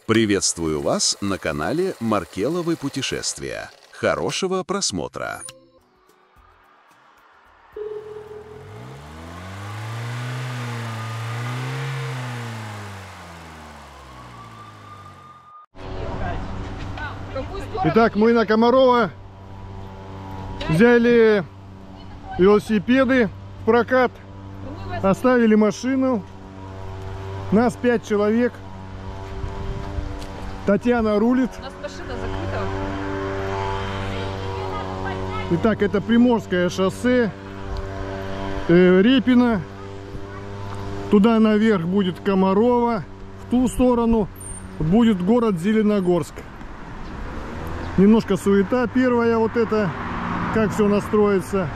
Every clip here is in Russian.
Приветствую вас на канале Маркеловы путешествия. Хорошего просмотра! Итак, мы на Комарова взяли велосипеды в прокат, оставили машину, нас 5 человек. Татьяна рулит. У нас машина закрыта. Итак, это Приморское шоссе, Репино. Туда наверх будет Комарова, в ту сторону будет город Зеленогорск. Немножко суета первая, вот это, как все настроится.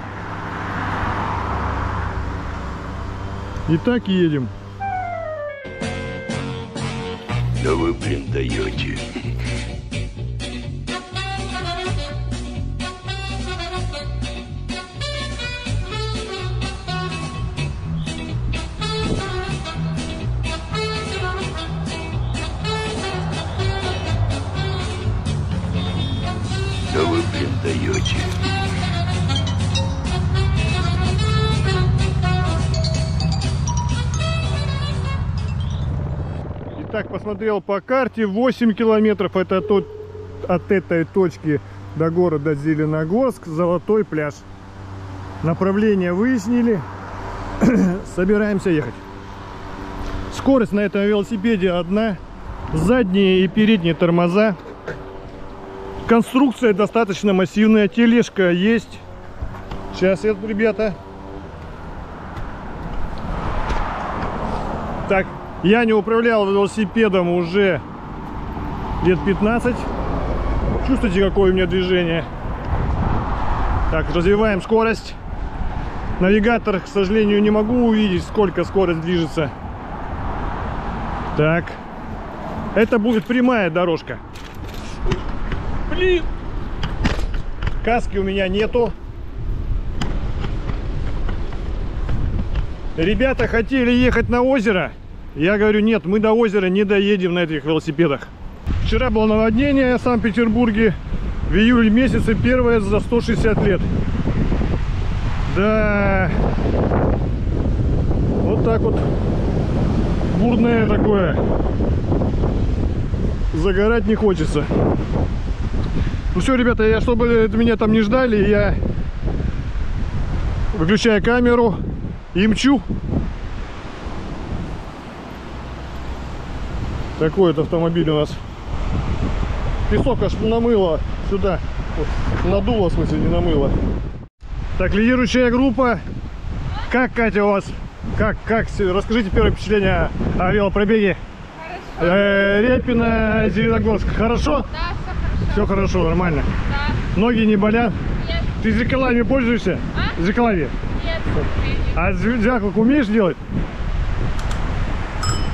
Итак, едем. Да вы, блин, даете. Да вы, блин, даете. Итак, посмотрел по карте, 8 километров это от этой точки до города Зеленогорск, Золотой пляж. Направление выяснили, собираемся ехать. Скорость на этом велосипеде одна, задние и передние тормоза. Конструкция достаточно массивная, тележка есть. Сейчас, ребята. Так, я не управлял велосипедом уже лет 15. Чувствуете, какое у меня движение? Так, развиваем скорость. Навигатор, к сожалению, не могу увидеть, сколько скорость движется. Так, это будет прямая дорожка. Блин! Каски у меня нету. Ребята хотели ехать на озеро. Я говорю, нет, мы до озера не доедем на этих велосипедах. Вчера было наводнение в Санкт-Петербурге. В июле месяце первое за 160 лет. Да. Вот так вот. Бурное такое. Загорать не хочется. Ну все, ребята, чтобы меня там не ждали, я выключаю камеру и мчу. Такой вот автомобиль у нас. Песок аж намыло сюда. Вот, надуло, в смысле, не намыло. Так, лидирующая группа. Как, Катя, у вас? Как? Расскажите первое впечатление о велопробеге. Репино, Зеленогорск. Хорошо? Да, все хорошо. Все хорошо, нормально. Да. Ноги не болят? Нет. Ты зеркалами пользуешься? А? Зеркалами? Нет. А зеркало умеешь делать?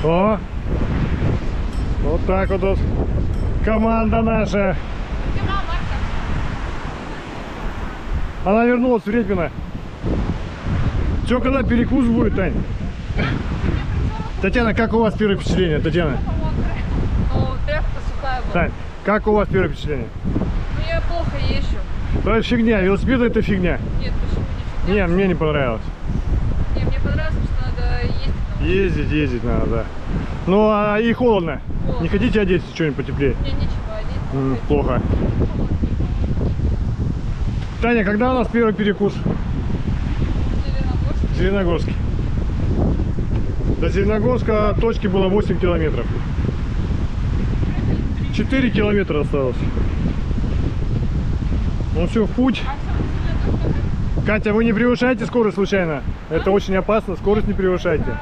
О! Вот так вот, команда наша. Она вернулась в Репино. Все, когда перекус будет, Тань? Татьяна, как у вас первое впечатление, Татьяна? Ну, тряпка сухая была. Тань, как у вас первое впечатление? Ну, я плохо езжу. Это фигня, велосипед это фигня. Нет, почему не фигня? Не, мне не понравилось. Не, мне понравилось, потому что надо ездить. Ездить надо, да. Ну, а и холодно. Холодно. Не хотите одеть что-нибудь потеплее? Мне нечего одеть. Плохо. Таня, когда у нас первый перекус? Зеленогорск. Зеленогорск. До Зеленогорска точки было 8 километров. 4 километра осталось. Ну все, в путь. Катя, вы не превышайте скорость случайно. Это очень опасно, скорость не превышайте.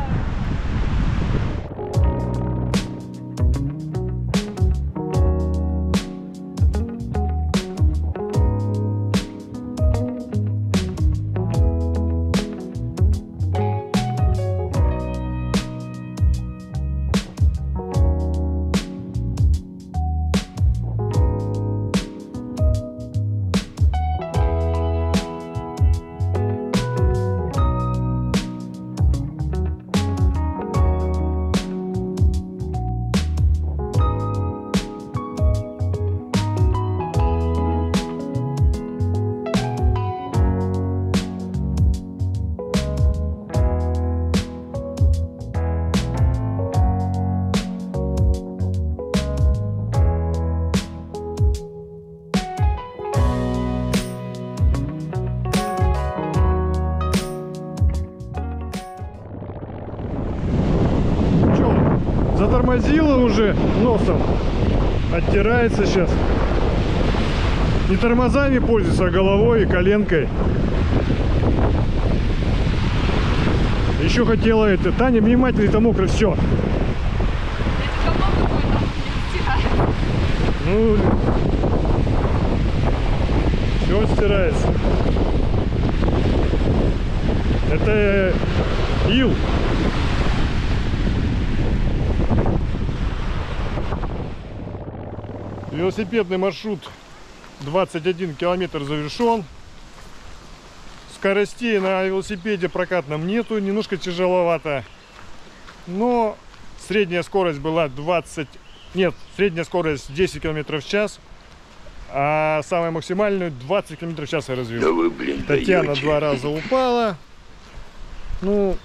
притормозила уже носом. Оттирается сейчас. Не тормозами пользуется, а головой и коленкой. Еще хотела это. Таня, внимательно, это мокро, все. Это говно какое-то, не стирает. Ну, все стирается. Это ил. Велосипедный маршрут 21 километр завершен. Скоростей на велосипеде прокатном нету, немножко тяжеловато. Но средняя скорость была средняя скорость 10 км в час. А самую максимальную 20 км в час я развил. Да вы, блин, Татьяна даете. 2 раза упала. Ну,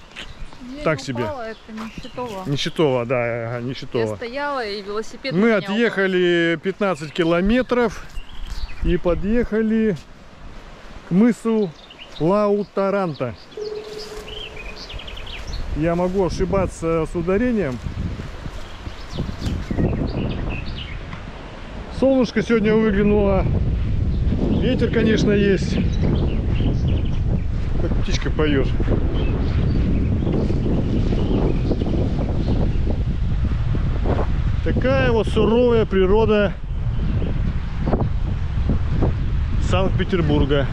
Я так не себе. упала, это нищетово. Нищетово, да, Я нищетово. стояла, и велосипед у Мы меня отъехали 15 километров и подъехали к мысу Лаутаранта. Я могу ошибаться с ударением. Солнышко сегодня выглянуло. Ветер, конечно, есть. Как птичка поет. Такая вот суровая природа Санкт-Петербурга.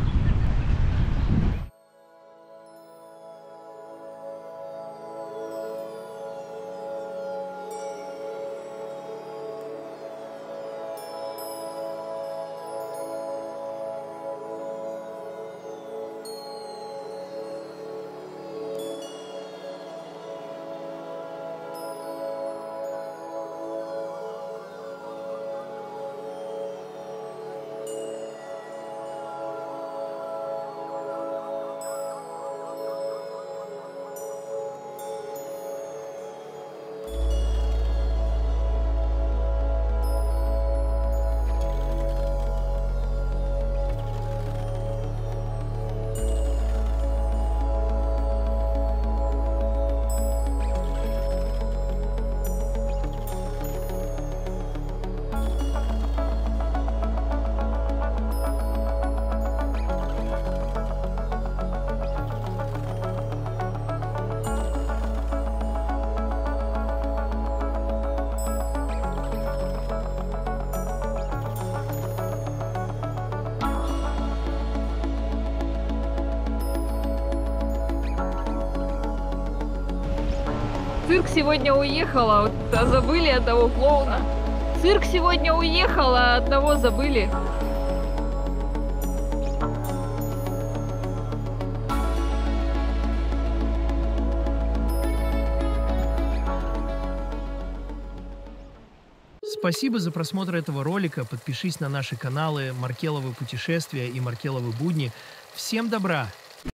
Цирк сегодня уехал, а вот забыли одного клоуна. Цирк сегодня уехал, а одного забыли. Спасибо за просмотр этого ролика. Подпишись на наши каналы Маркеловы путешествия и Маркеловы будни. Всем добра!